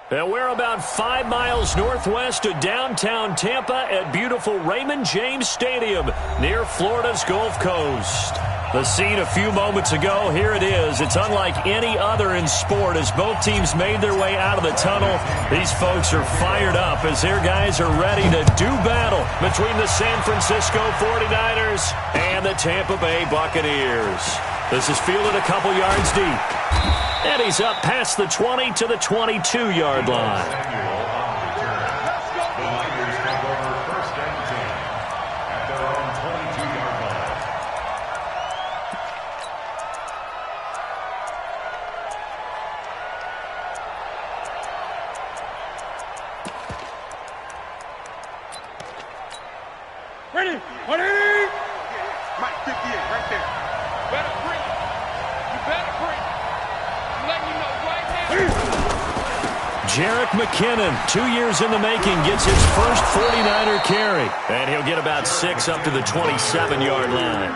And we're about 5 miles northwest of downtown Tampa at beautiful Raymond James Stadium near Florida's Gulf Coast. The scene a few moments ago, here it is. It's unlike any other in sport as both teams made their way out of the tunnel. These folks are fired up as their guys are ready to do battle between the San Francisco 49ers and the Tampa Bay Buccaneers. This is fielded a couple yards deep. And he's up past the 20 to the 22-yard line. Ready? Ready? Mike, 58, right there. Better bring it. You better bring it. I'm letting you know right now. Jerick McKinnon, 2 years in the making, gets his first 49er carry. And he'll get about 6 up to the 27-yard line.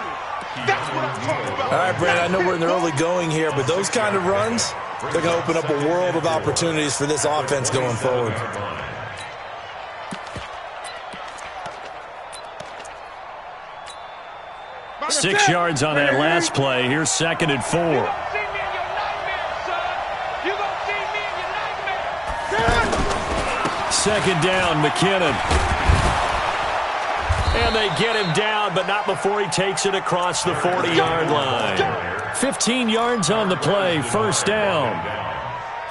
That's what I'm talking about. All right, Brandon, I know we're in the early going here, but those kind of runs, they're going to open up a world of opportunities for this offense going forward. 6 yards on that last play. Here's 2nd and 4. Second down, McKinnon. And they get him down, but not before he takes it across the 40-yard line. 15 yards on the play, first down.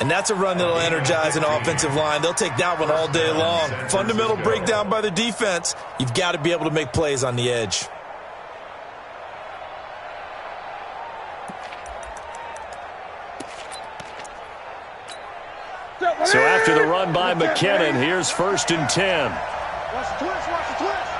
And that's a run that'll energize an offensive line. They'll take that one all day long. Fundamental breakdown by the defense. You've got to be able to make plays on the edge. So after the run by McKinnon, here's 1st and 10. Watch the twist, watch the twist.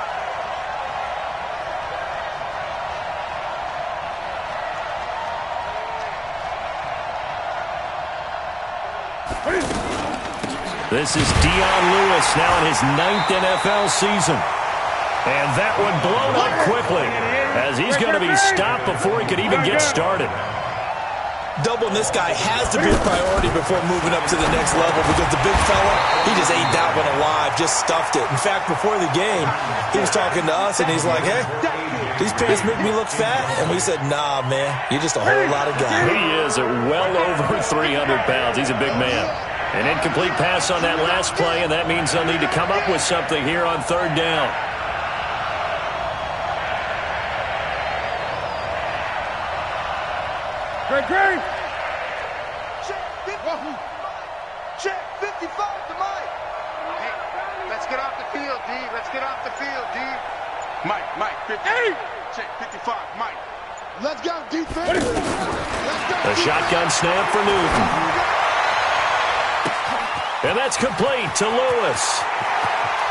This is Dion Lewis now in his 9th NFL season. And that one blown up quickly as he's going to be stopped before he could even get started. Doubling this guy has to be a priority before moving up to the next level because the big fella, he just ate that one alive, just stuffed it. In fact, before the game, he was talking to us, and he's like, hey, these pants make me look fat. And we said, nah, man, you're just a whole lot of guy. He is at well over 300 pounds. He's a big man. An incomplete pass on that last play, and that means they'll need to come up with something here on 3rd down. Great. Check 55 to Mike. Hey, let's get off the field, D. Let's get off the field, D. Mike, 50. Hey! Check 55, Mike. Let's go, defense. Let's go. A shotgun snap for Newton. And that's complete to Lewis.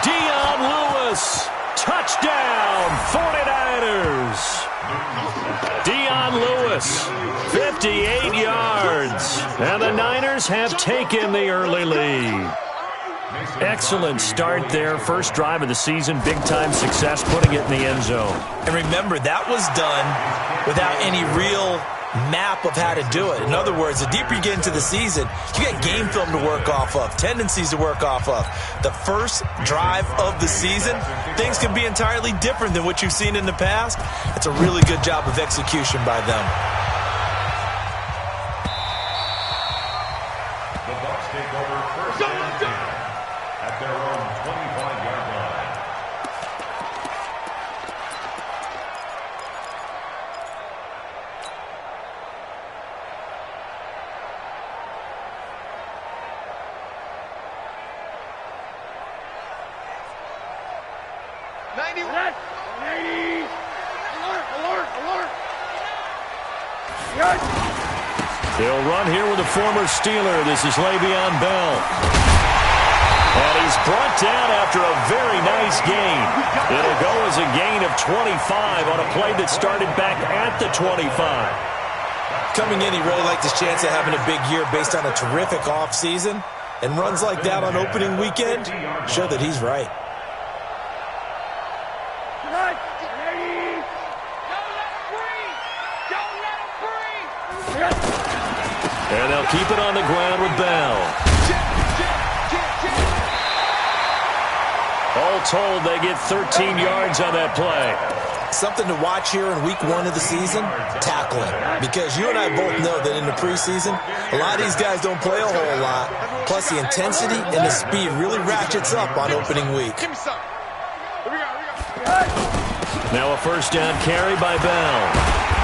Dion Lewis. Touchdown, 49ers. Dion Lewis, 58 yards. And the Niners have taken the early lead. Excellent start there. First drive of the season. Big-time success putting it in the end zone. And remember, that was done without any real map of how to do it. In other words, the deeper you get into the season, you got game film to work off of, tendencies to work off of. The first drive of the season, things can be entirely different than what you've seen in the past. It's a really good job of execution by them. The Bucs take over 1st and 10 at their own 25-yard line. They'll run here with a former Steeler. This is Le'Veon Bell. And he's brought down after a very nice gain. It'll go as a gain of 25 on a play that started back at the 25. Coming in, he really liked his chance of having a big year based on a terrific offseason. And runs like that on opening weekend show that he's right. And they'll keep it on the ground with Bell. All told, they get 13 yards on that play. Something to watch here in week 1 of the season, tackling. Because you and I both know that in the preseason, a lot of these guys don't play a whole lot. Plus, the intensity and the speed really ratchets up on opening week. Now a first down carry by Bell.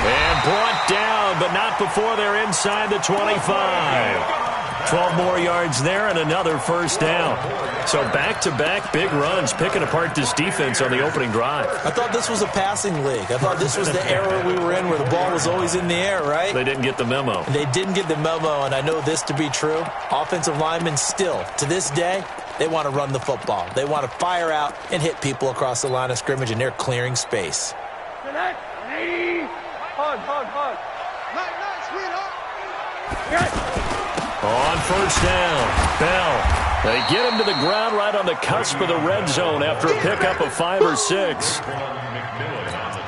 And brought down, but not before they're inside the 25. 12 more yards there and another first down. So back-to-back big runs, picking apart this defense on the opening drive. I thought this was a passing league. I thought this was the era we were in where the ball was always in the air, right? They didn't get the memo. They didn't get the memo, and I know this to be true. Offensive linemen still, to this day, they want to run the football. They want to fire out and hit people across the line of scrimmage, and they're clearing space. On first down, Bell. They get him to the ground right on the cusp of the red zone after a pickup of 5 or 6.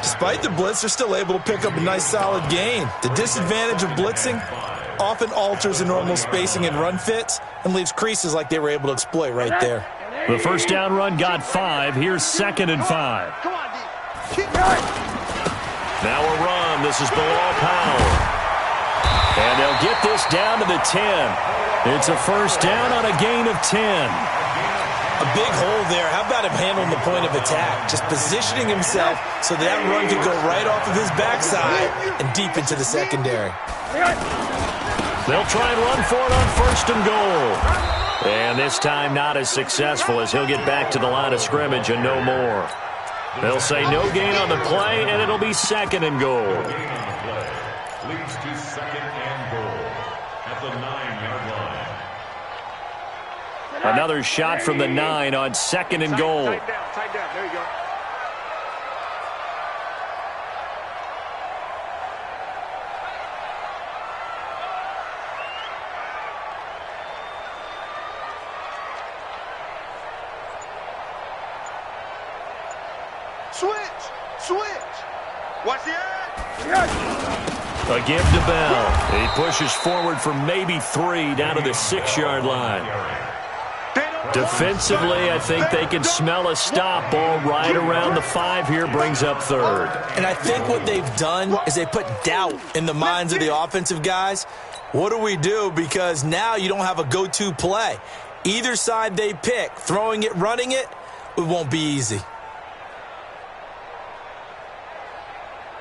Despite the blitz, they're still able to pick up a nice solid gain. The disadvantage of blitzing often alters the normal spacing and run fits and leaves creases like they were able to exploit right there. The first down run got 5. Here's 2nd and 5. Now a run. This is Bilal Powell. And they'll get this down to the 10. It's a first down on a gain of 10. A big hole there. How about him handling the point of attack? Just positioning himself so that run could go right off of his backside and deep into the secondary. They'll try and run for it on 1st and goal. And this time not as successful as he'll get back to the line of scrimmage and no more. They'll say no gain on the play, and it'll be 2nd and goal. Leads to 2nd and goal at the 9-yard line. Another shot from the 9 on 2nd and goal. Tight down. There you go. Switch. Watch the edge. A give to Bell. He pushes forward for maybe 3 down to the 6-yard line. Defensively, I think they can smell a stop. Ball right around the 5 here, brings up 3rd. And I think what they've done is they put doubt in the minds of the offensive guys. What do we do? Because now you don't have a go-to play. Either side they pick, throwing it, running it, it won't be easy.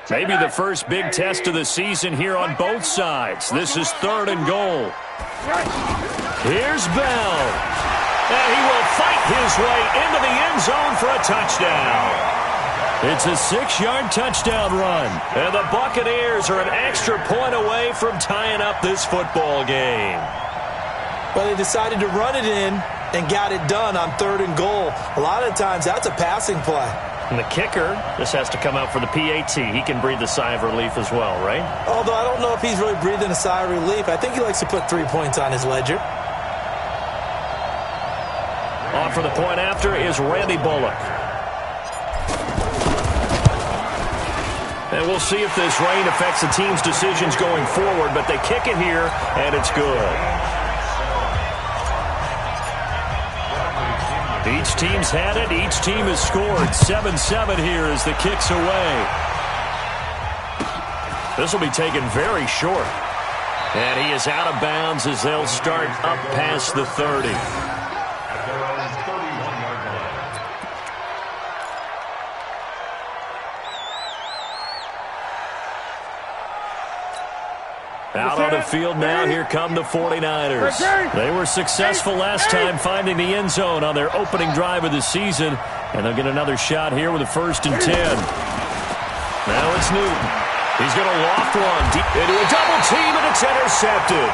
Maybe the first big test of the season here on both sides. This is 3rd and goal. Here's Bell. And he will fight his way into the end zone for a touchdown. It's a 6-yard touchdown run. And the Buccaneers are an extra point away from tying up this football game. Well, they decided to run it in and got it done on 3rd and goal. A lot of times that's a passing play. And the kicker, this has to come out for the PAT. He can breathe a sigh of relief as well, right? Although I don't know if he's really breathing a sigh of relief. I think he likes to put 3 points on his ledger. On for the point after is Randy Bullock. And we'll see if this rain affects the team's decisions going forward, but they kick it here, and it's good. Each team's had it. Each team has scored. 7-7 here as the kick's away. This will be taken very short. And he is out of bounds as they'll start up past the 30. Out on the field now, here come the 49ers. They were successful last time finding the end zone on their opening drive of the season, and they'll get another shot here with a 1st and 10. Now it's Newton. He's going to loft one deep into a double team, and it's intercepted.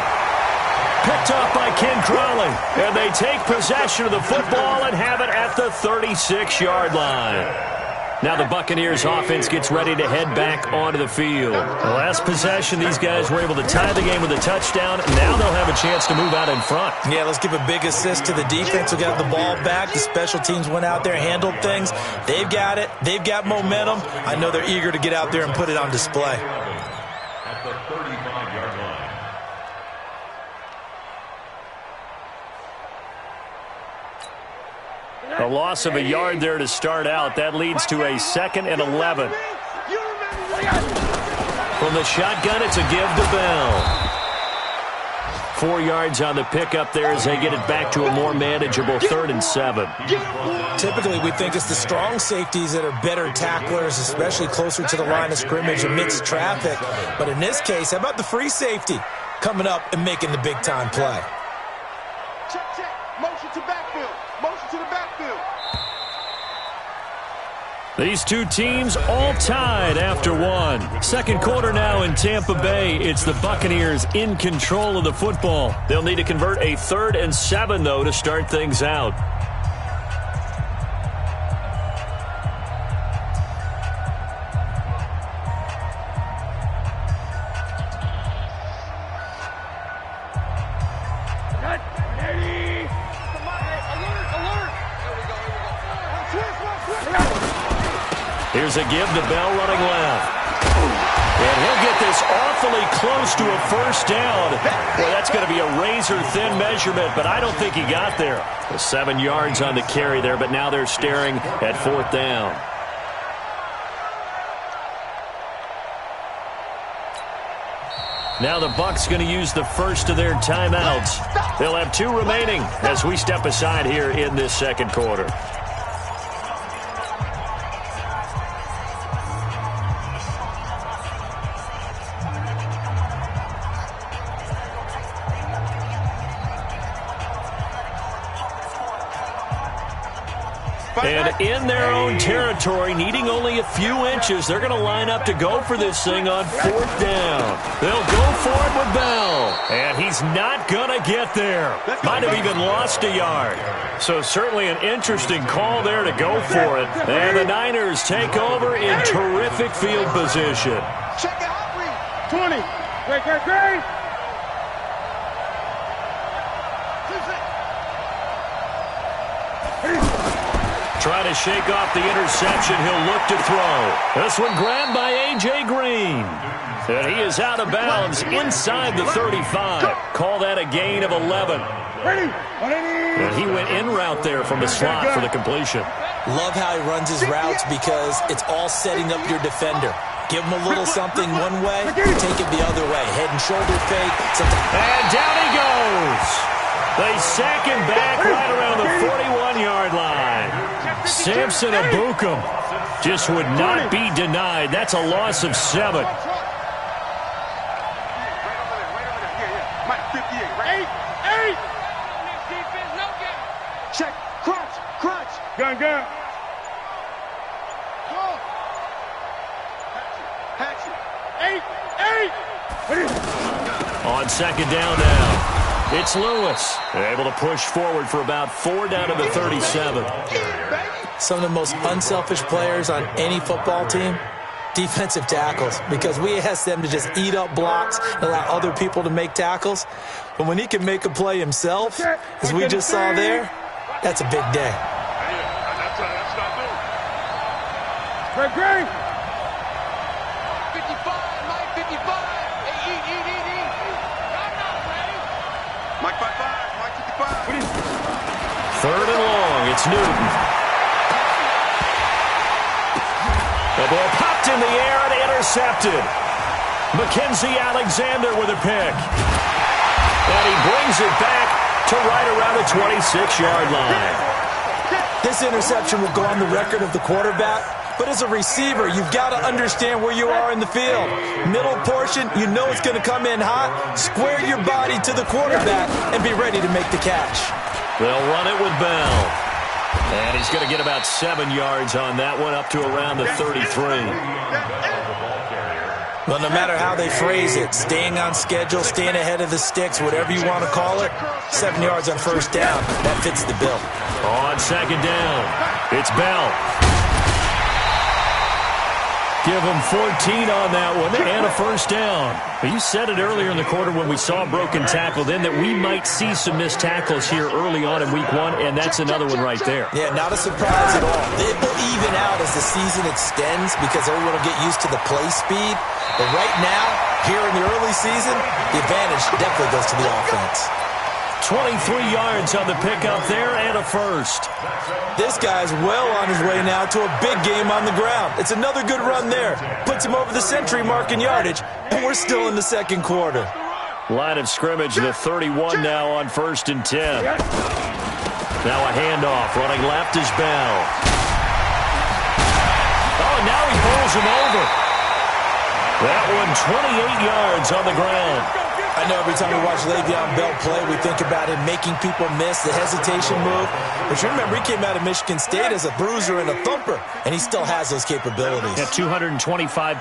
Picked off by Ken Crowley, and they take possession of the football and have it at the 36-yard line. Now the Buccaneers offense gets ready to head back onto the field. The last possession, these guys were able to tie the game with a touchdown. Now they'll have a chance to move out in front. Yeah, let's give a big assist to the defense who got the ball back. The special teams went out there, handled things. They've got it. They've got momentum. I know they're eager to get out there and put it on display. At the 35-yard line. A loss of a yard there to start out. That leads to a 2nd and 11. From the shotgun, it's a give to Bell. 4 yards on the pickup there as they get it back to a more manageable 3rd and 7. Typically, we think it's the strong safeties that are better tacklers, especially closer to the line of scrimmage amidst traffic. But in this case, how about the free safety coming up and making the big-time play? Check, check. Motion to backfield. Motion to the backfield. These two teams all tied after one. Second quarter now in Tampa Bay. It's the Buccaneers in control of the football. They'll need to convert a 3rd and 7, though, to start things out. Here's a give to Bell running left. And he'll get this awfully close to a first down. Boy, that's going to be a razor-thin measurement, but I don't think he got there. 7 yards on the carry there, but now they're staring at 4th down. Now the Bucs going to use the first of their timeouts. They'll have 2 remaining as we step aside here in this second quarter. And in their own territory, needing only a few inches, they're going to line up to go for this thing on 4th down. They'll go for it with Bell. And he's not going to get there. Might have even lost a yard. So certainly an interesting call there to go for it. And the Niners take over in terrific field position. Check it out, 20. Great. Trying to shake off the interception. He'll look to throw. This one grabbed by A.J. Green. And he is out of bounds inside the 35. Call that a gain of 11. And he went in route there from the slot for the completion. Love how he runs his routes because it's all setting up your defender. Give him a little something one way, take it the other way. Head and shoulder fake. And down he goes. They sack him back right around the 41-yard line. Samson Abukum just would not be denied. That's a loss of 7. Check. Crunch. Gun. On 2nd down now. It's Lewis. They're able to push forward for about 4 down to the 37. Some of the most unselfish players on any football team, defensive tackles, because we ask them to just eat up blocks and allow other people to make tackles. But when he can make a play himself, as we just saw there, that's a big day. Great. 55. Mike 55. 3rd and long. It's Newton. The ball popped in the air and intercepted. Mackenzie Alexander with a pick. And he brings it back to right around the 26-yard line. This interception will go on the record of the quarterback, but as a receiver, you've got to understand where you are in the field. Middle portion, you know it's going to come in hot. Square your body to the quarterback and be ready to make the catch. They'll run it with Bell. And he's going to get about 7 yards on that one, up to around the 33. Well, no matter how they phrase it, staying on schedule, staying ahead of the sticks, whatever you want to call it, 7 yards on 1st down, that fits the bill. On 2nd down, it's Bell. Give him 14 on that one and a 1st down. You said it earlier in the quarter when we saw a broken tackle then that we might see some missed tackles here early on in week 1, and that's another one right there. Yeah, not a surprise at all. It will even out as the season extends because everyone will get used to the play speed. But right now, here in the early season, the advantage definitely goes to the offense. 23 yards on the pickup there and a first. This guy's well on his way now to a big game on the ground. It's another good run there. Puts him over the century mark in yardage, and we're still in the second quarter. Line of scrimmage, the 31 now on 1st and 10. Now a handoff. Running left is Bell. Oh, now he bowls him over. That one 28 yards on the ground. I know every time we watch Le'Veon Bell play, we think about him making people miss the hesitation move. But you remember, he came out of Michigan State as a bruiser and a thumper, and he still has those capabilities. At 225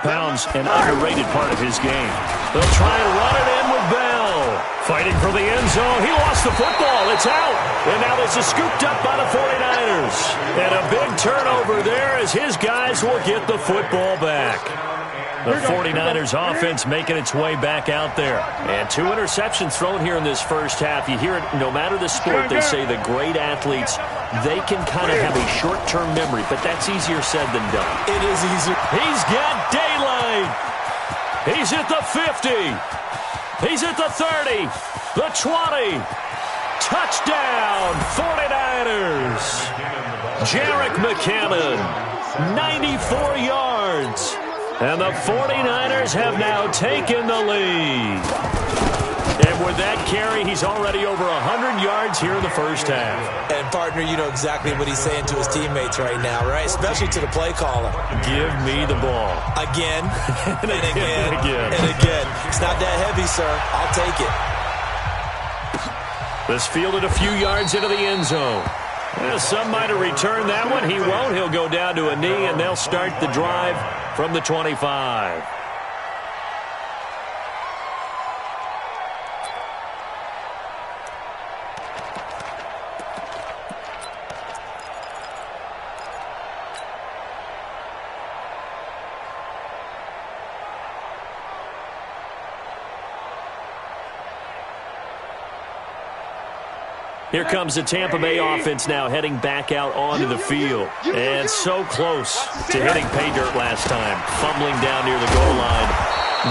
pounds, an underrated part of his game. They'll try and run it in with Bell. Fighting for the end zone. He lost the football. It's out. And now this is scooped up by the 49ers. And a big turnover there as his guys will get the football back. The 49ers offense making its way back out there. And 2 interceptions thrown here in this first half. You hear it, no matter the sport, they say the great athletes, they can kind of have a short-term memory, but that's easier said than done. It is easier. He's got daylight. He's at the 50. He's at the 30. The 20. Touchdown, 49ers. Jerick McKinnon, 94 yards. And the 49ers have now taken the lead. And with that carry, he's already over 100 yards here in the first half. And, partner, you know exactly what he's saying to his teammates right now, right? Especially to the play caller. Give me the ball. Again, and again, again. and again. It's not that heavy, sir. I'll take it. This fielded a few yards into the end zone. Some might have returned that one. He won't. He'll go down to a knee, and they'll start the drive from the 25. Here comes the Tampa Bay offense now heading back out onto the field. And so close to hitting pay dirt last time, fumbling down near the goal line.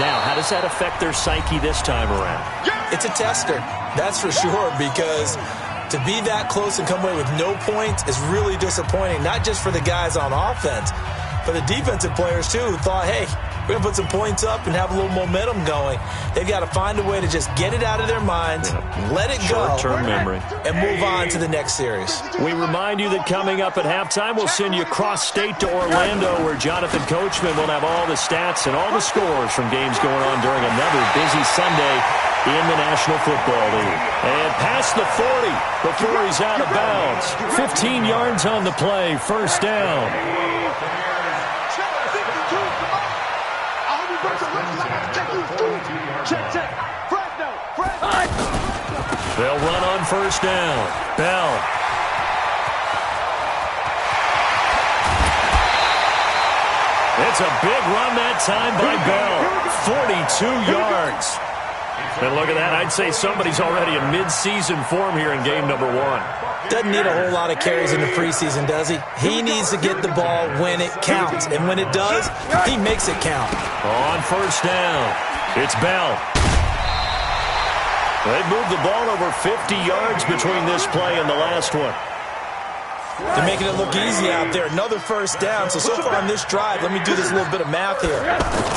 Now, how does that affect their psyche this time around? It's a tester, that's for sure, because to be that close and come away with no points is really disappointing, not just for the guys on offense, but the defensive players, too, who thought, hey, we're going to put some points up and have a little momentum going. They've got to find a way to just get it out of their minds, let it go, short-term memory, and move on to the next series. We remind you that coming up at halftime, we'll send you cross-state to Orlando, where Jonathan Coachman will have all the stats and all the scores from games going on during another busy Sunday in the National Football League. And past the 40 before he's out of bounds. 15 yards on the play, first down. They'll run on first down. Bell. It's a big run that time by Bell. 42 yards. And look at that. I'd say somebody's already in mid-season form here in game number 1. Doesn't need a whole lot of carries in the preseason, does he? He needs to get the ball when it counts. And when it does, he makes it count. On first down, it's Bell. They've moved the ball over 50 yards between this play and the last one. They're making it look easy out there. Another first down. So far on this drive, let me do this little bit of math here.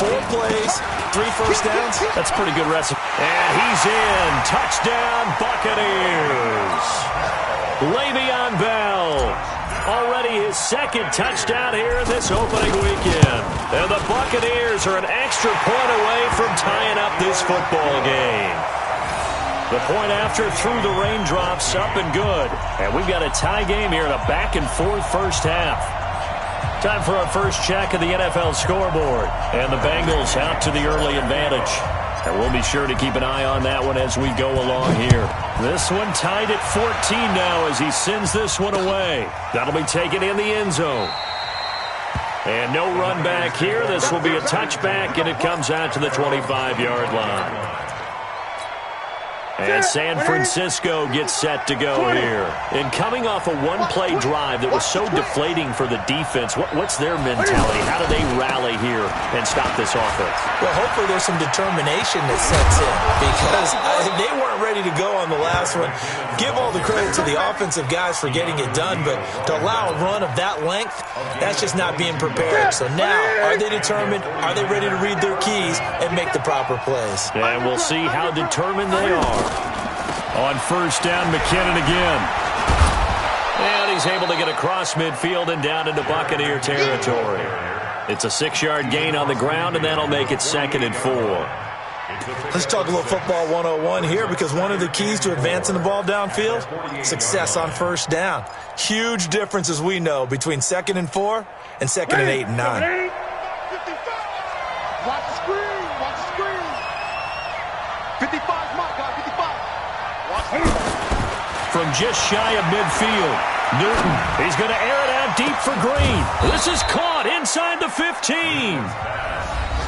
4 plays, 3 first downs. That's pretty good recipe. And he's in. Touchdown, Buccaneers. Le'Veon Bell. Already his second touchdown here in this opening weekend. And the Buccaneers are an extra point away from tying up this football game. The point after through the raindrops, up and good. And we've got a tie game here in a back-and-forth first half. Time for our first check of the NFL scoreboard. And the Bengals out to the early advantage. And we'll be sure to keep an eye on that one as we go along here. This one tied at 14 now as he sends this one away. That'll be taken in the end zone. And no run back here. This will be a touchback, and it comes out to the 25-yard line. And San Francisco gets set to go here. And coming off a one-play drive that was so deflating for the defense, what's their mentality? How do they rally here and stop this offense? Well, hopefully there's some determination that sets in because they weren't ready to go on the last one. Give all the credit to the offensive guys for getting it done, but to allow a run of that length, that's just not being prepared. So now, are they determined? Are they ready to read their keys and make the proper plays? And we'll see how determined they are. On first down, McKinnon again. And he's able to get across midfield and down into Buccaneer territory. It's a 6-yard gain on the ground, and that'll make it 2nd and 4. Let's talk a little football 101 here because one of the keys to advancing the ball downfield, success on first down. Huge difference, as we know, between 2nd and 4 and 2nd and 8 and 9. Watch the screen. Watch the screen. 55, my God, 55. From just shy of midfield, Newton, he's going to air it out deep for Green. This is caught inside the 15.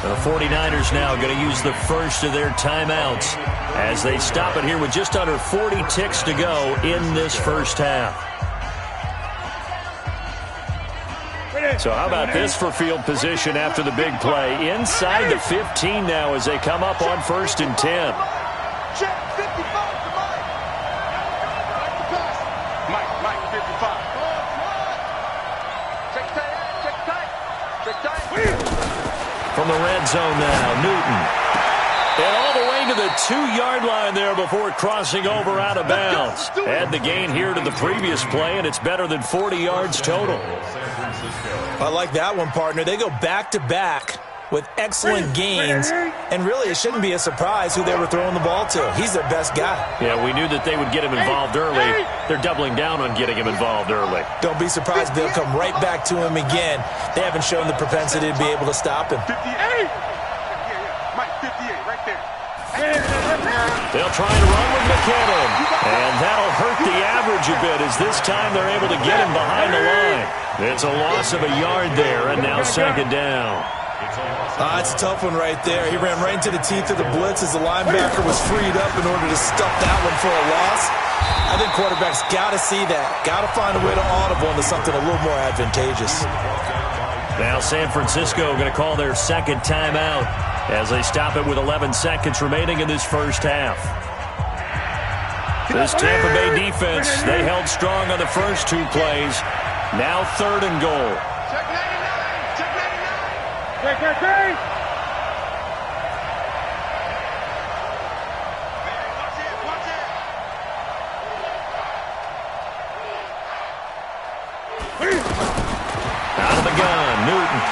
The 49ers now going to use the first of their timeouts as they stop it here with just under 40 ticks to go in this first half. So how about this for field position after the big play? Inside the 15 now as they come up on 1st and 10. Check 55 to Mike. Mike, 55. Check tight. From the red zone now, Newton. And all the way to the 2-yard line there before crossing over out of bounds. Add the gain here to the previous play, and it's better than 40 yards total. I like that one, partner. They go back-to-back with excellent gains, and really it shouldn't be a surprise who they were throwing the ball to. He's their best guy. Yeah, we knew that they would get him involved early. They're doubling down on getting him involved early. Don't be surprised if they'll come right back to him again. They haven't shown the propensity to be able to stop him. 58. Mike, 58, right there. They'll try and run with McKinnon, and that'll hurt the average a bit as this time they're able to get him behind the line. It's a loss of a yard there, and now 2nd down. It's a tough one right there. He ran right into the teeth of the blitz as the linebacker was freed up in order to stuff that one for a loss. I think quarterbacks got to see that. Got to find a way to audible into something a little more advantageous. Now San Francisco going to call their 2nd timeout as they stop it with 11 seconds remaining in this first half. This Tampa Bay defense, they held strong on the first 2 plays. Now 3rd and goal. Check 99. Check 99. Check. Out of the gun, Newton.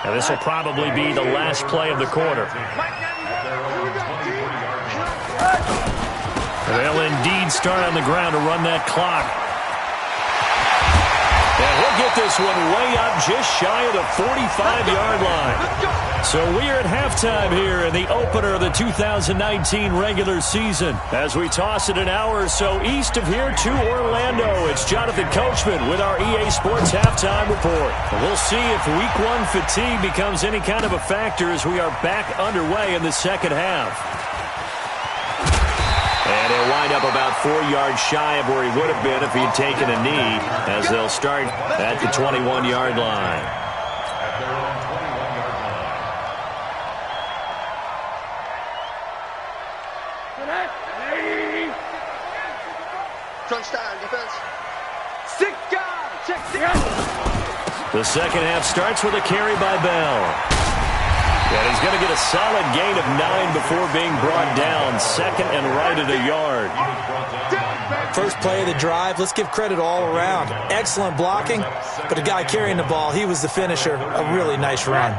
Now this will probably be the last play of the quarter. They'll indeed start on the ground to run that clock. And he'll get this one way up just shy of the 45-yard line. So we're at halftime here in the opener of the 2019 regular season. As we toss it an hour or so east of here to Orlando, it's Jonathan Coachman with our EA Sports Halftime Report. We'll see if Week 1 fatigue becomes any kind of a factor as we are back underway in the second half. And he'll wind up about 4 yards shy of where he would have been if he'd taken a knee, as they'll start at the 21-yard line. Crunch time, defense. 6 guys. Check 6. The second half starts with a carry by Bell. And he's going to get a solid gain of 9 before being brought down. 2nd and right at a yard. First play of the drive, let's give credit all around. Excellent blocking, but the guy carrying the ball, he was the finisher. A really nice run.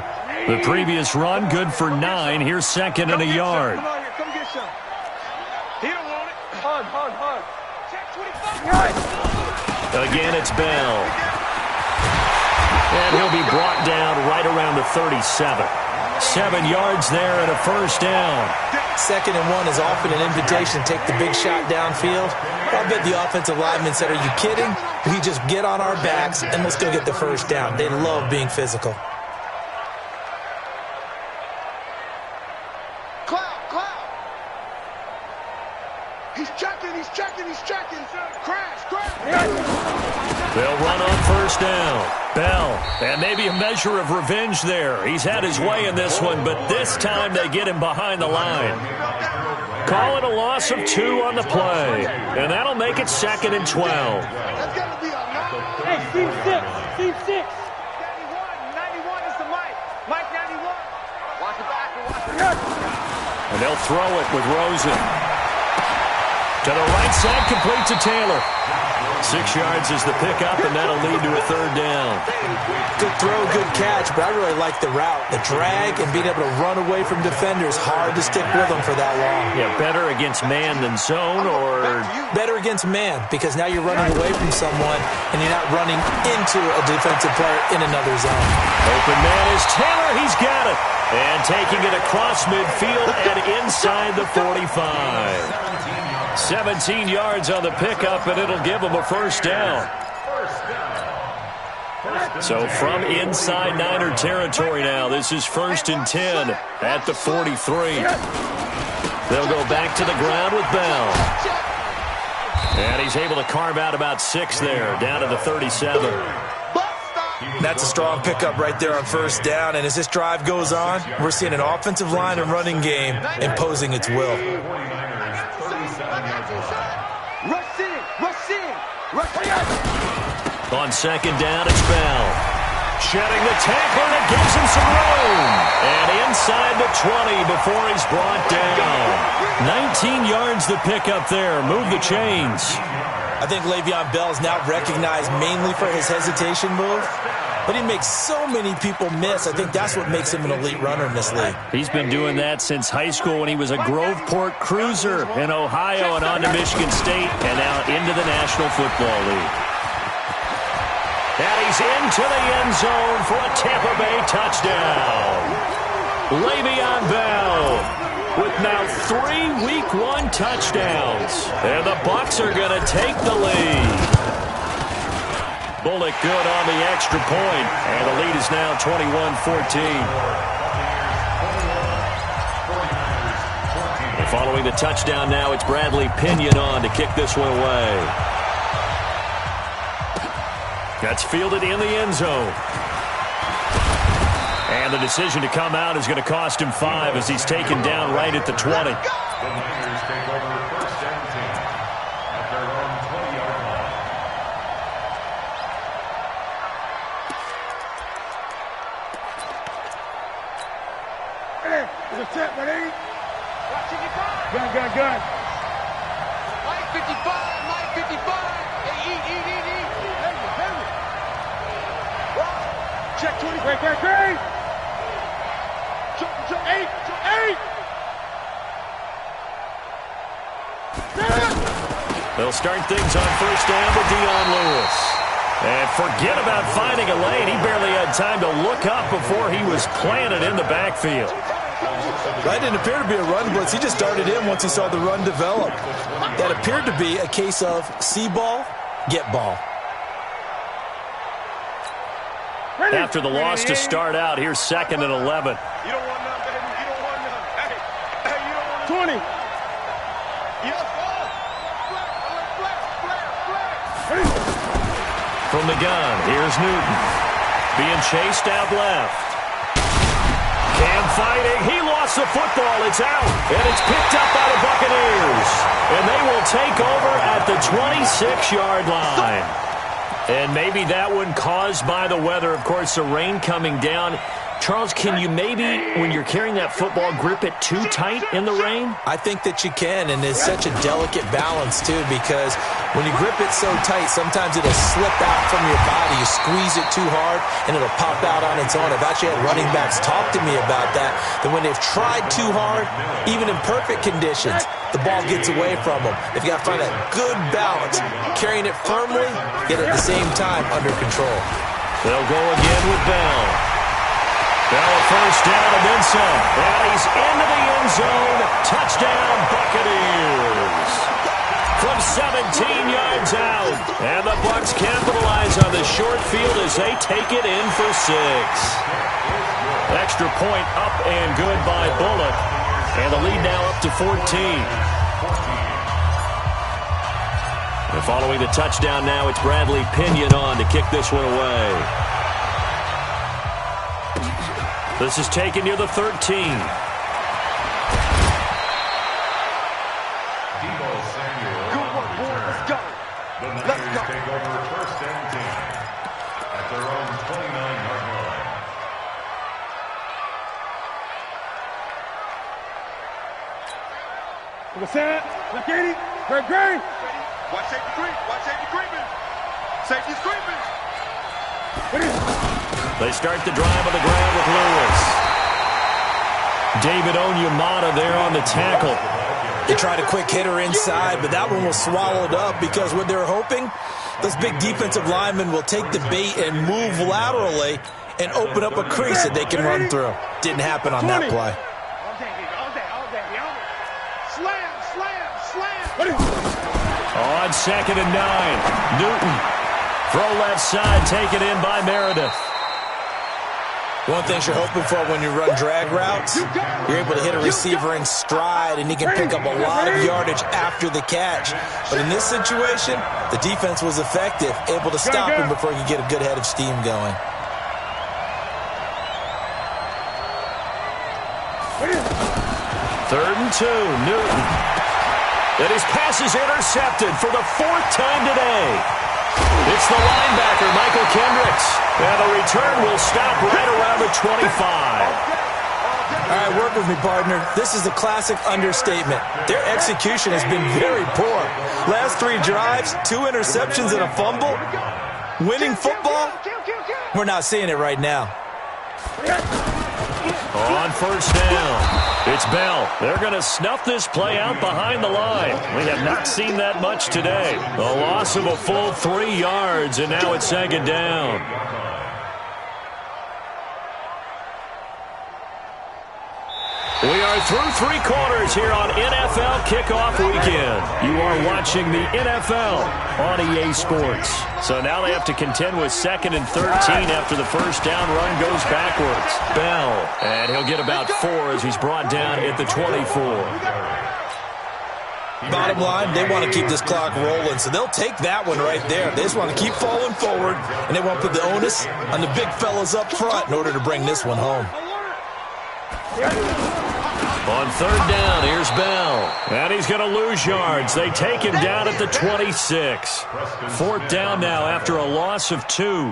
The previous run, good for 9. Here's 2nd and a yard. Come get some. He don't want it. Hug. Check 25. Again, it's Bell. And he'll be brought down right around the 37. 7 yards there and a first down. 2nd and 1 is often an invitation to take the big shot downfield. I bet the offensive lineman said, "Are you kidding? We just get on our backs and let's go get the first down." They love being physical. Cloud. He's checking. Crash. They'll run on first down. Bell, and maybe a measure of revenge there. He's had his way in this one, but this time they get him behind the line. Call it a loss of 2 on the play, and that'll make it 2nd and 12. That's got to be a lot. Hey, Steve 6. 91 is the Mike. Mike 91. Watch it back. And they'll throw it with Rosen. To the right side, complete to Taylor. 6 yards is the pickup, and that'll lead to a 3rd down. Good throw, good catch, but I really like the route. The drag and being able to run away from defenders, hard to stick with them for that long. Yeah, better against man than zone, or better against man, because now you're running away from someone and you're not running into a defensive player in another zone. Open man is Taylor. He's got it. And taking it across midfield and inside the 45. 17 yards on the pickup, and it'll give him a first down. So from inside Niner territory now, this is 1st and 10 at the 43. They'll go back to the ground with Bell. And he's able to carve out about 6 there, down to the 37. That's a strong pickup right there on 1st down, and as this drive goes on, we're seeing an offensive line and running game imposing its will. On 2nd down, it's Bell. Shedding the tackler that gives him some room. And inside the 20 before he's brought down. 19 yards the pickup there. Move the chains. I think Le'Veon Bell's now recognized mainly for his hesitation move, but he makes so many people miss. I think that's what makes him an elite runner in this league. He's been doing that since high school when he was a Groveport Cruiser in Ohio and on to Michigan State and now into the National Football League. And he's into the end zone for a Tampa Bay touchdown. Le'Veon Bell with now 3 Week 1 touchdowns. And the Bucs are going to take the lead. Bullock good on the extra point. And the lead is now 21-14. And following the touchdown now, it's Bradley Pinion on to kick this one away. That's fielded in the end zone. And the decision to come out is going to cost him 5 as he's taken down right at the 20. The Niners take over 1st and 10 at their own 20-yard line. Hey, there's a tip, buddy. Watching your back. Gun. Mike 55. Hey, eat. Heavy. Check 20. Great. Jump, 8. They'll start things on 1st down with Dion Lewis. And forget about finding a lane. He barely had time to look up before he was planted in the backfield. That didn't appear to be a run blitz. He just started in once he saw the run develop. That appeared to be a case of see ball, get ball. After the loss to start out, here's 2nd and 11. You don't want none, baby. You don't want none. Hey, you don't want 20. Yes, From the gun, here's Newton. Being chased out left. Cam fighting. He lost the football. It's out. And it's picked up by the Buccaneers. And they will take over at the 26-yard line. And maybe that one caused by the weather. Of course, the rain coming down. Charles, can you maybe, when you're carrying that football, grip it too tight in the rain? I think that you can, and it's such a delicate balance, too, because when you grip it so tight, sometimes it'll slip out from your body. You squeeze it too hard, and it'll pop out on its own. I've actually had running backs talk to me about that when they've tried too hard, even in perfect conditions, the ball gets away from them. They've got to find that good balance, carrying it firmly, yet at the same time under control. They'll go again with Bell. Well, a first down and then some. And he's into the end zone. Touchdown, Buccaneers. From 17 yards out. And the Bucs capitalize on the short field as they take it in for 6. Extra point up and good by Bullock. And the lead now up to 14. And following the touchdown now, it's Bradley Pinion on to kick this one away. This is taken near the 13. Let's go. Take over first and 10 at their own 29-yard line. Look at Look at it. Great. Watch safety creep. Watch safety creeping. Safety's creeping. They start the drive on the ground with Lewis. David Onyemata there on the tackle. They tried a quick hitter inside, but that one was swallowed up because what they're hoping, those big defensive linemen will take the bait and move laterally and open up a crease that they can run through. Didn't happen on that play. On 2nd and 9, Newton. Throw left side, taken in by Meredith. One thing you're hoping for when you run drag routes, you're able to hit a receiver in stride, and he can pick up a lot of yardage after the catch. But in this situation, the defense was effective, able to stop him before he could get a good head of steam going. Third and 2, Newton. And his pass is intercepted for the 4th time today. It's the linebacker, Michael Kendricks. And the return will stop right around the 25. All right, work with me, partner. This is a classic understatement. Their execution has been very poor. Last 3 drives, 2 interceptions and a fumble. Winning football? We're not seeing it right now. On first down, it's Bell. They're going to snuff this play out behind the line. We have not seen that much today. A loss of a full 3 yards, and now it's 2nd down. We are through 3 quarters here on NFL Kickoff Weekend. You are watching the NFL on EA Sports. So now they have to contend with 2nd and 13 after the first down run goes backwards. Bell, and he'll get about 4 as he's brought down at the 24. Bottom line, they want to keep this clock rolling, so they'll take that one right there. They just want to keep falling forward, and they want to put the onus on the big fellas up front in order to bring this one home. On 3rd down, here's Bell. And he's going to lose yards. They take him down at the 26. 4th down now after a loss of 2.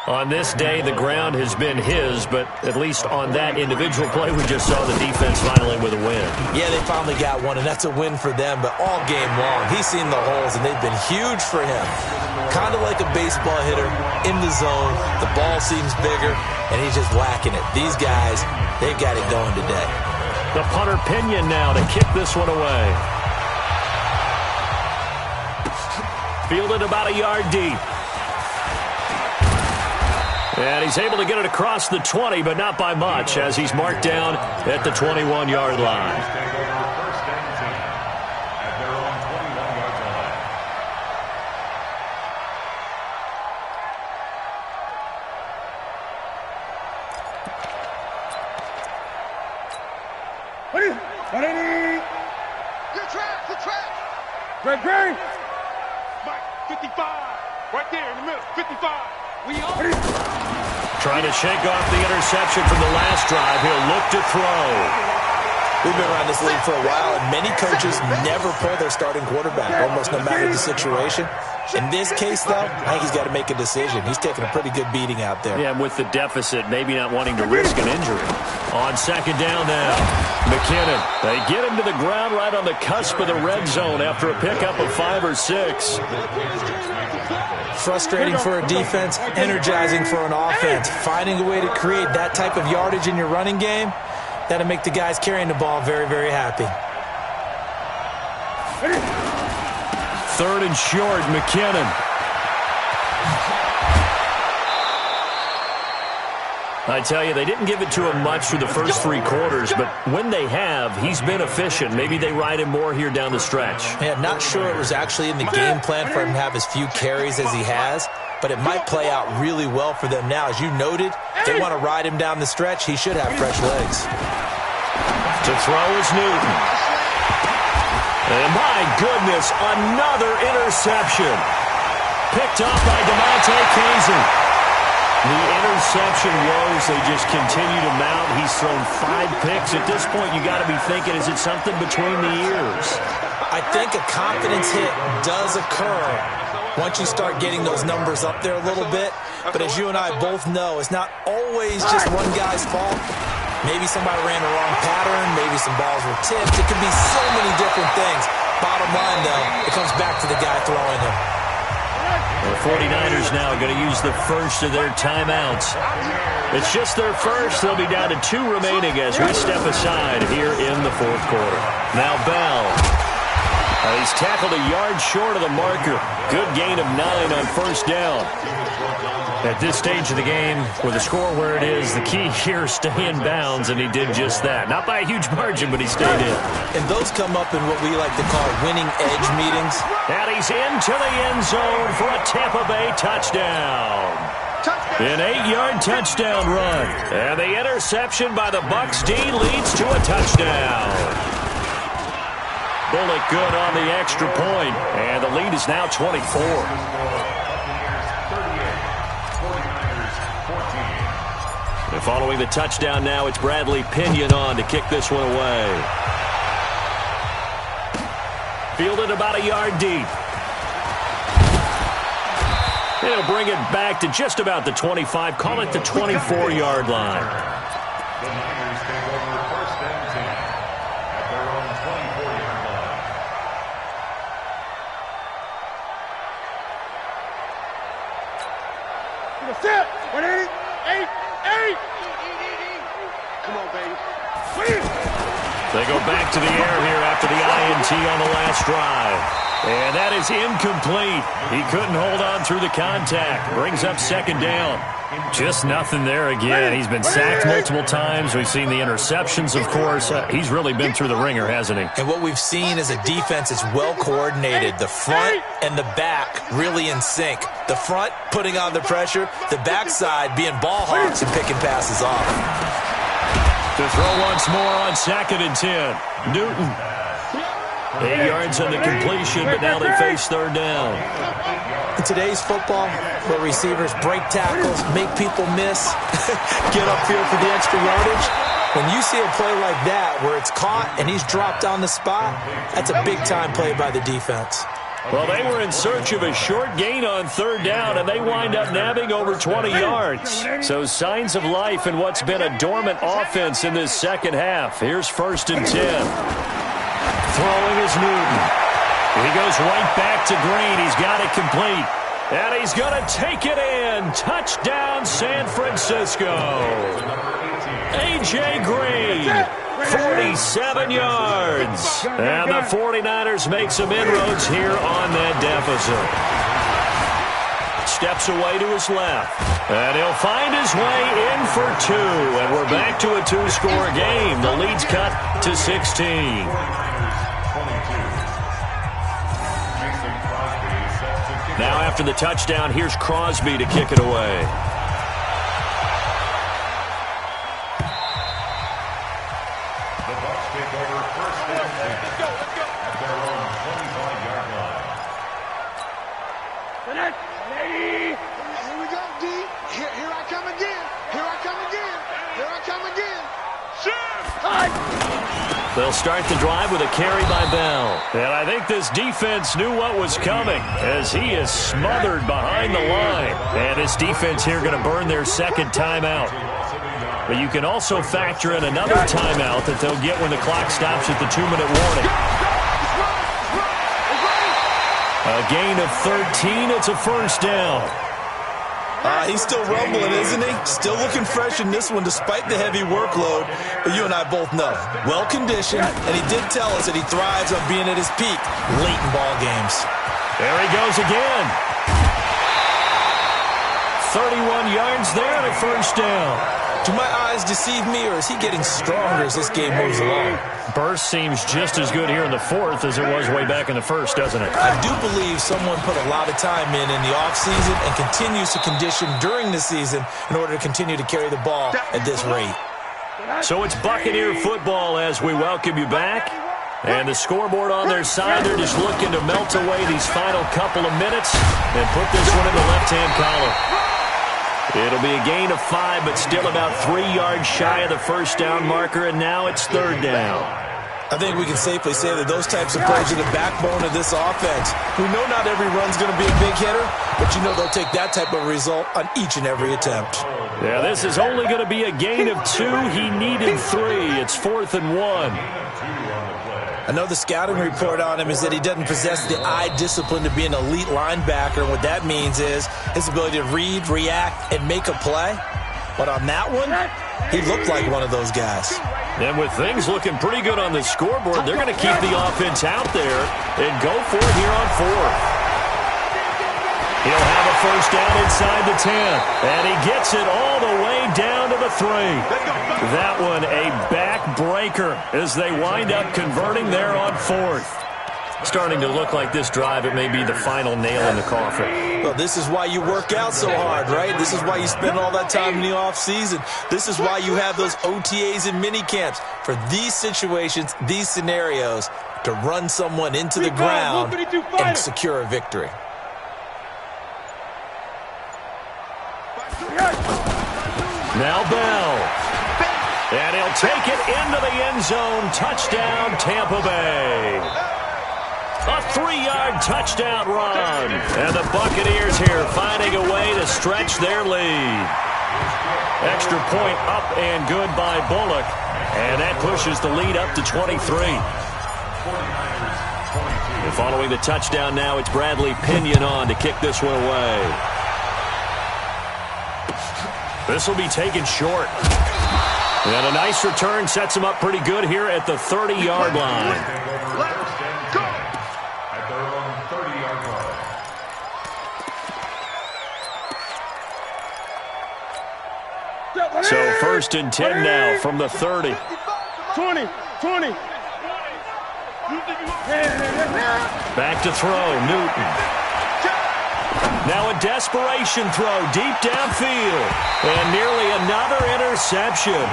On this day, the ground has been his, but at least on that individual play, we just saw the defense finally with a win. Yeah, they finally got one, and that's a win for them, but all game long, he's seen the holes, and they've been huge for him. Kind of like a baseball hitter in the zone. The ball seems bigger, and he's just whacking it. These guys, they've got it going today. The punter Pinion now to kick this one away. Fielded about a yard deep. And he's able to get it across the 20, but not by much, as he's marked down at the 21-yard line. Good track. Great. Mike, 55. Right there in the middle, 55. Trying to shake off the interception from the last drive. He'll look to throw. We've been around this league for a while, and many coaches never pull their starting quarterback, almost no matter the situation. In this case, though, I think he's got to make a decision. He's taking a pretty good beating out there. Yeah, with the deficit, maybe not wanting to risk an injury. On 2nd down now, McKinnon. They get him to the ground right on the cusp of the red zone after a pickup of 5 or 6. Frustrating for a defense, energizing for an offense. Finding a way to create that type of yardage in your running game, that'll make the guys carrying the ball very, very happy. 3rd and short, McKinnon. I tell you, they didn't give it to him much through the first 3 quarters, but when they have, he's been efficient. Maybe they ride him more here down the stretch. Yeah, not sure it was actually in the game plan for him to have as few carries as he has, but it might play out really well for them now. As you noted, they want to ride him down the stretch. He should have fresh legs. To throw is Newton. And my goodness, another interception. Picked up by DeMonte Casey. The interception woes, they just continue to mount. He's thrown 5 picks. At this point, you got to be thinking, is it something between the ears? I think a confidence hit does occur once you start getting those numbers up there a little bit. But as you and I both know, it's not always just one guy's fault. Maybe somebody ran the wrong pattern. Maybe some balls were tipped. It could be so many different things. Bottom line, though, it comes back to the guy throwing them. The 49ers now are going to use the first of their timeouts. It's just their first. They'll be down to 2 remaining as we step aside here in the 4th quarter. Now Bell. He's tackled a yard short of the marker. Good gain of 9 on first down. At this stage of the game, with the score where it is, the key here is stay in bounds, and he did just that. Not by a huge margin, but he stayed in. And those come up in what we like to call winning edge meetings. And he's into the end zone for a Tampa Bay touchdown. An 8-yard touchdown run. And the interception by the Bucs D leads to a touchdown. Bullock good on the extra point, and the lead is now 24. And following the touchdown now, it's Bradley Pinion on to kick this one away. Fielded about a yard deep. He'll bring it back to just about the 25, call it the 24-yard line. The Niners take over 1st and 10 at their own 24-yard line. Set. 180. 8. Come on, baby. They go back to the air here after the INT on the last drive. And that is incomplete. He couldn't hold on through the contact. Brings up 2nd down. Just nothing there again. He's been sacked multiple times. We've seen the interceptions, of course. He's really been through the ringer, hasn't he? And what we've seen is a defense that's well coordinated. The front and the back really in sync. The front putting on the pressure. The backside being ball hawks and picking passes off. To throw once more on 2nd and 10. Newton. 8 yards on the completion, but now they face 3rd down. In today's football, where receivers break tackles, make people miss, get upfield for the extra yardage, when you see a play like that where it's caught and he's dropped on the spot, that's a big-time play by the defense. Well, they were in search of a short gain on 3rd down, and they wind up nabbing over 20 yards. So signs of life in what's been a dormant offense in this second half. Here's 1st and 10. Throwing is Newton. He goes right back to Green. He's got it complete. And he's going to take it in. Touchdown, San Francisco. A.J. Green, 47 yards. And the 49ers make some inroads here on that deficit. Steps away to his left. And he'll find his way in for 2. And we're back to a 2-score game. The lead's cut to 16. Now after the touchdown, here's Crosby to kick it away. The Bucs take over 1st and 10 at their own 25-yard line. Here we go, D. Here I come again. Here I come again. Here I come again. They'll start the drive with a carry by Bell. And I think this defense knew what was coming as he is smothered behind the line. And this defense here going to burn their 2nd timeout. But you can also factor in another timeout that they'll get when the clock stops at the 2-minute warning. A gain of 13. It's a 1st down. He's still rumbling, isn't he? Still looking fresh in this one despite the heavy workload. But you and I both know, well-conditioned, and he did tell us that he thrives on being at his peak late in ball games. There he goes again. 31 yards there and a 1st down. Do my eyes deceive me, or is he getting stronger as this game moves along? Burst seems just as good here in the fourth as it was way back in the first, doesn't it? I do believe someone put a lot of time in the offseason and continues to condition during the season in order to continue to carry the ball at this rate. So it's Buccaneer football as we welcome you back. And the scoreboard on their side, they're just looking to melt away these final couple of minutes and put this one in the left-hand column. It'll be a gain of 5, but still about 3 yards shy of the first down marker, and now it's third down. I think we can safely say that those types of plays are the backbone of this offense. We know not every run's going to be a big hitter, but you know they'll take that type of result on each and every attempt. Yeah, this is only going to be a gain of 2. He needed 3. It's 4th and 1. I know the scouting report on him is that he doesn't possess the eye discipline to be an elite linebacker. And what that means is his ability to read, react, and make a play. But on that one, he looked like one of those guys. And with things looking pretty good on the scoreboard, they're going to keep the offense out there and go for it here on 4th. He'll have a first down inside the 10, and he gets it all the way down to the 3. That one a backbreaker as they wind up converting there on 4th. Starting to look like this drive, it may be the final nail in the coffin. Well, this is why you work out so hard, right? This is why you spend all that time in the offseason. This is why you have those OTAs and mini camps for these situations, these scenarios, to run someone into the ground and secure a victory. Now Bell. And he'll take it into the end zone. Touchdown, Tampa Bay. A 3-yard touchdown run. And the Buccaneers here finding a way to stretch their lead. Extra point up and good by Bullock. And that pushes the lead up to 23. And following the touchdown now, it's Bradley Pinion on to kick this one away. This will be taken short. And a nice return sets him up pretty good here at the 30-yard line. At their own 30-yard line. So 1st and 10 now from the 30. 20. Back to throw, Newton. Now a desperation throw deep downfield. And nearly another interception.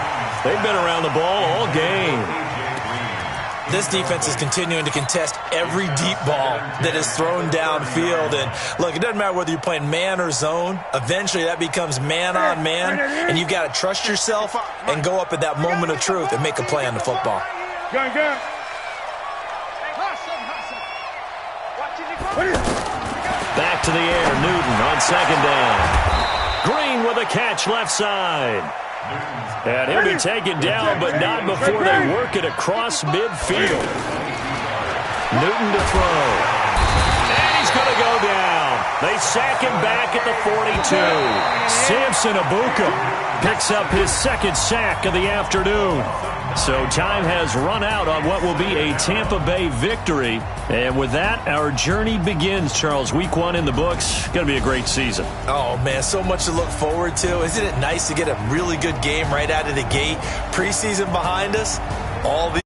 They've been around the ball all game. This defense is continuing to contest every deep ball that is thrown downfield. And look, it doesn't matter whether you're playing man or zone. Eventually that becomes man on man. And you've got to trust yourself and go up at that moment of truth and make a play on the football. Gun. Back to the air, Newton on 2nd down. Green with a catch left side. And he'll be taken down, but not before they work it across midfield. Newton to throw. And he's going to go down. They sack him back at the 42. Samson Abuka picks up his 2nd sack of the afternoon. So time has run out on what will be a Tampa Bay victory. And with that, our journey begins, Charles. Week 1 in the books. Going to be a great season. Oh, man, so much to look forward to. Isn't it nice to get a really good game right out of the gate? Preseason behind us. All the